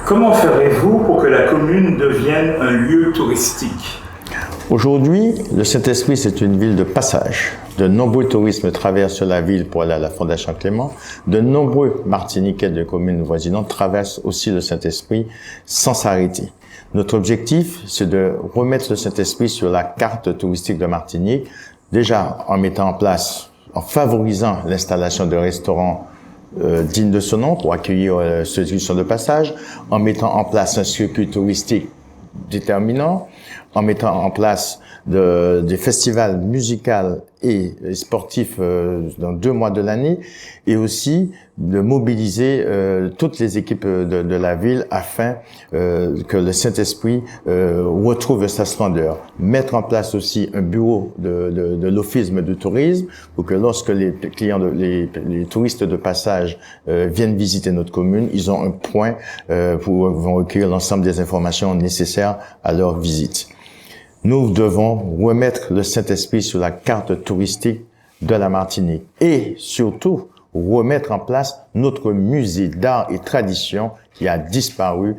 Comment ferez-vous pour que la commune devienne un lieu touristique? Aujourd'hui, le Saint-Esprit, c'est une ville de passage. De nombreux touristes traversent la ville pour aller à la Fondation Clément. De nombreux Martiniquais de communes voisinantes traversent aussi le Saint-Esprit sans s'arrêter. Notre objectif, c'est de remettre le Saint-Esprit sur la carte touristique de Martinique, déjà en mettant en place, en favorisant l'installation de restaurants dignes de ce nom pour accueillir ceux qui sont de passage, en mettant en place un circuit touristique déterminant, en mettant en place des festivals musicaux et sportifs dans 2 mois de l'année, et aussi de mobiliser toutes les équipes de la ville afin que le Saint-Esprit retrouve sa splendeur. Mettre en place aussi un bureau de l'office du tourisme pour que lorsque les clients, les touristes de passage viennent visiter notre commune, ils ont un point vont recueillir l'ensemble des informations nécessaires à leur visite. Nous devons remettre le Saint-Esprit sur la carte touristique de la Martinique et surtout remettre en place notre musée d'art et tradition qui a disparu.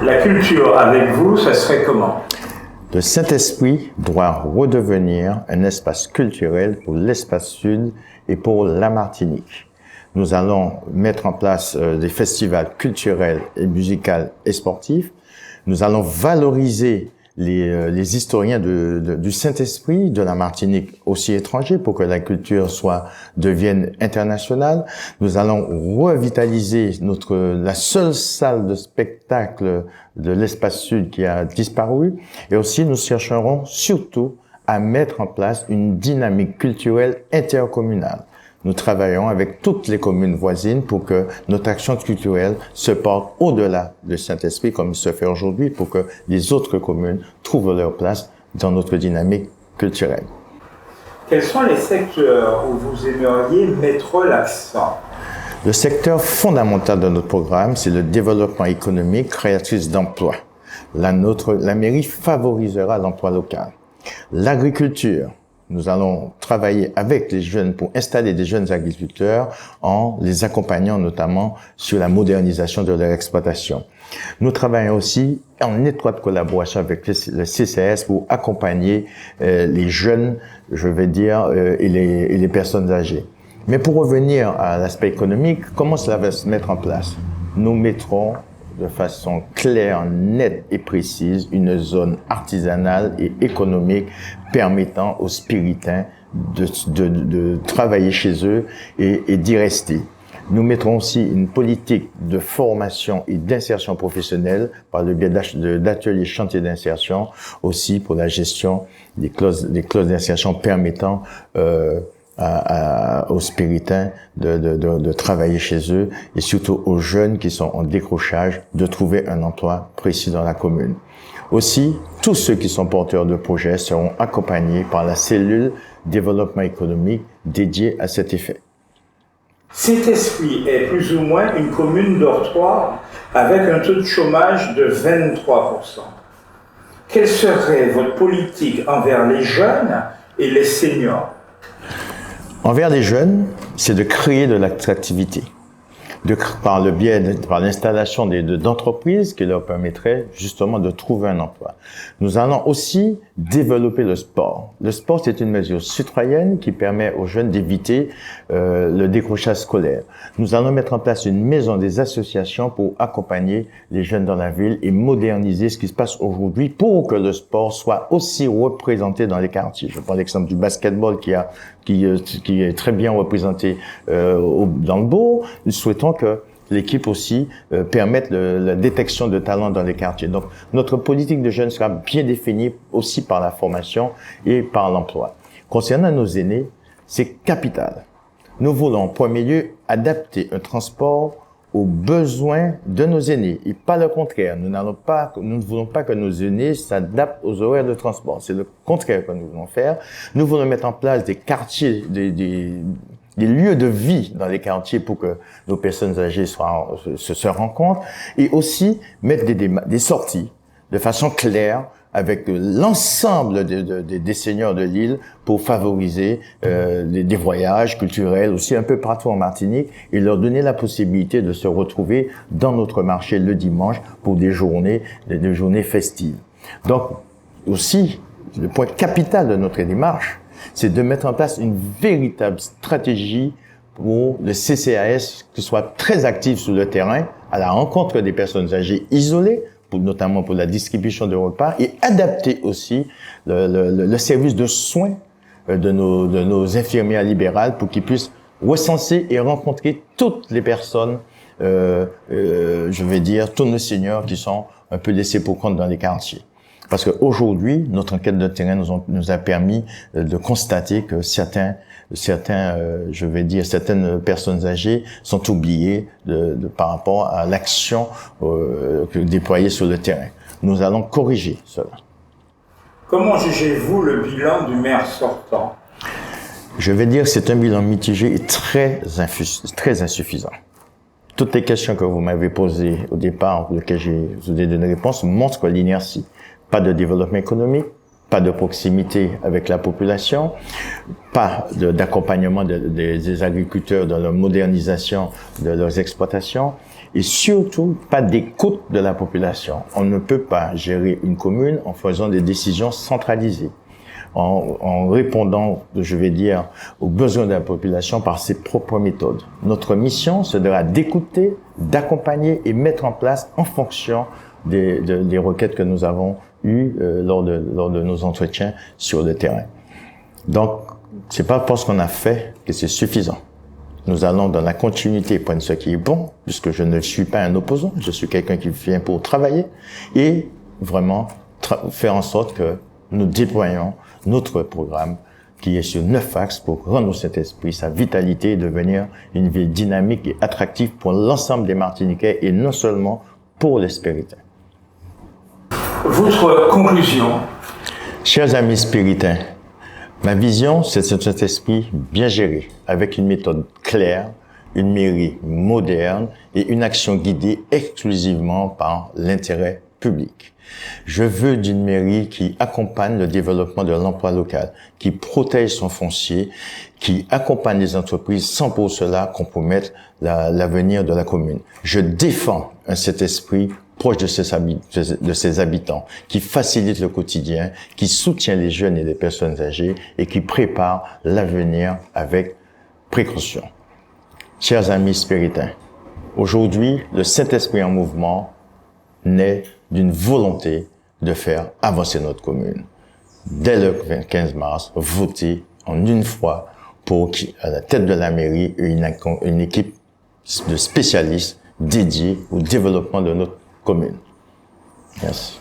La culture avec vous, ça serait comment? Le Saint-Esprit doit redevenir un espace culturel pour l'espace sud et pour la Martinique. Nous allons mettre en place des festivals culturels et musicaux et sportifs. Nous allons valoriser les historiens du Saint-Esprit, de la Martinique, aussi étrangers, pour que la culture devienne internationale. Nous allons revitaliser la seule salle de spectacle de l'espace sud qui a disparu. Et aussi, nous chercherons surtout à mettre en place une dynamique culturelle intercommunale. Nous travaillons avec toutes les communes voisines pour que notre action culturelle se porte au-delà de Saint-Esprit, comme il se fait aujourd'hui, pour que les autres communes trouvent leur place dans notre dynamique culturelle. Quels sont les secteurs où vous aimeriez mettre l'accent? Le secteur fondamental de notre programme, c'est le développement économique créatrice d'emplois. La mairie favorisera l'emploi local. L'agriculture. Nous allons travailler avec les jeunes pour installer des jeunes agriculteurs en les accompagnant notamment sur la modernisation de leur exploitation. Nous travaillons aussi en étroite collaboration avec le CCS pour accompagner les jeunes, je vais dire, et les personnes âgées. Mais pour revenir à l'aspect économique, comment cela va se mettre en place? Nous mettrons de façon claire, nette et précise une zone artisanale et économique permettant aux Spiritains de travailler chez eux et d'y rester. Nous mettrons aussi une politique de formation et d'insertion professionnelle par le biais d'ateliers chantiers d'insertion, aussi pour la gestion des clauses d'insertion permettant aux Spiritains de travailler chez eux et surtout aux jeunes qui sont en décrochage de trouver un emploi précis dans la commune. Aussi, tous ceux qui sont porteurs de projets seront accompagnés par la cellule développement économique dédiée à cet effet. Saint-Esprit est plus ou moins une commune dortoir avec un taux de chômage de 23%. Quelle serait votre politique envers les jeunes et les seniors? Envers les jeunes, c'est de créer de l'attractivité, par l'installation d'entreprises qui leur permettraient justement de trouver un emploi. Nous allons aussi développer le sport. Le sport, c'est une mesure citoyenne qui permet aux jeunes d'éviter le décrochage scolaire. Nous allons mettre en place une maison des associations pour accompagner les jeunes dans la ville et moderniser ce qui se passe aujourd'hui pour que le sport soit aussi représenté dans les quartiers. Je prends l'exemple du basketball qui est très bien représenté dans le bourg. Nous souhaitons que l'équipe aussi permette la détection de talents dans les quartiers. Donc, notre politique de jeunes sera bien définie aussi par la formation et par l'emploi. Concernant nos aînés, c'est capital. Nous voulons, en premier lieu, adapter un transport aux besoins de nos aînés et pas le contraire. Nous ne voulons pas que nos aînés s'adaptent aux horaires de transport. C'est le contraire que nous voulons faire. Nous voulons mettre en place des quartiers, des lieux de vie dans les quartiers pour que nos personnes âgées se rencontrent et aussi mettre des sorties de façon claire avec l'ensemble des seigneurs de l'île pour favoriser des voyages culturels aussi un peu partout en Martinique et leur donner la possibilité de se retrouver dans notre marché le dimanche pour des journées festives. Donc aussi, le point capital de notre démarche, c'est de mettre en place une véritable stratégie pour le CCAS qui soit très actif sur le terrain à la rencontre des personnes âgées isolées, notamment pour la distribution de repas, et adapter aussi le service de soins de nos infirmières libérales pour qu'ils puissent recenser et rencontrer toutes les personnes, je vais dire, tous nos seniors qui sont un peu laissés pour compte dans les quartiers. Parce qu'aujourd'hui, notre enquête de terrain nous a permis de constater que certaines personnes âgées sont oubliées par rapport à l'action déployée sur le terrain. Nous allons corriger cela. Comment jugez-vous le bilan du maire sortant? Je vais dire que c'est un bilan mitigé et très insuffisant. Toutes les questions que vous m'avez posées au départ, auxquelles je vous ai donné réponse, montrent l'inertie. Pas de développement économique, pas de proximité avec la population, pas d'accompagnement des agriculteurs dans la modernisation de leurs exploitations et surtout pas d'écoute de la population. On ne peut pas gérer une commune en faisant des décisions centralisées, en répondant, je vais dire, aux besoins de la population par ses propres méthodes. Notre mission sera d'écouter, d'accompagner et mettre en place en fonction des requêtes que nous avons eues lors de nos entretiens sur le terrain. Donc, c'est pas parce qu'on a fait que c'est suffisant. Nous allons dans la continuité prendre ce qui est bon, puisque je ne suis pas un opposant, je suis quelqu'un qui vient pour travailler et vraiment faire en sorte que nous déployons notre programme qui est sur 9 axes pour rendre au Saint-Esprit sa vitalité et devenir une ville dynamique et attractive pour l'ensemble des Martiniquais et non seulement pour les Spiritains. Votre conclusion? Chers amis spiritains, ma vision, c'est un Saint-Esprit bien géré, avec une méthode claire, une mairie moderne et une action guidée exclusivement par l'intérêt public. Je veux d'une mairie qui accompagne le développement de l'emploi local, qui protège son foncier, qui accompagne les entreprises sans pour cela compromettre l'avenir de la commune. Je défends un Saint-Esprit proche de ses habitants, qui facilite le quotidien, qui soutient les jeunes et les personnes âgées et qui prépare l'avenir avec précaution. Chers amis spiritains, aujourd'hui, le Saint-Esprit en mouvement naît d'une volonté de faire avancer notre commune. Dès le 15 mars, votez en une fois pour qu'à la tête de la mairie, une équipe de spécialistes dédiés au développement de notre commune. Merci.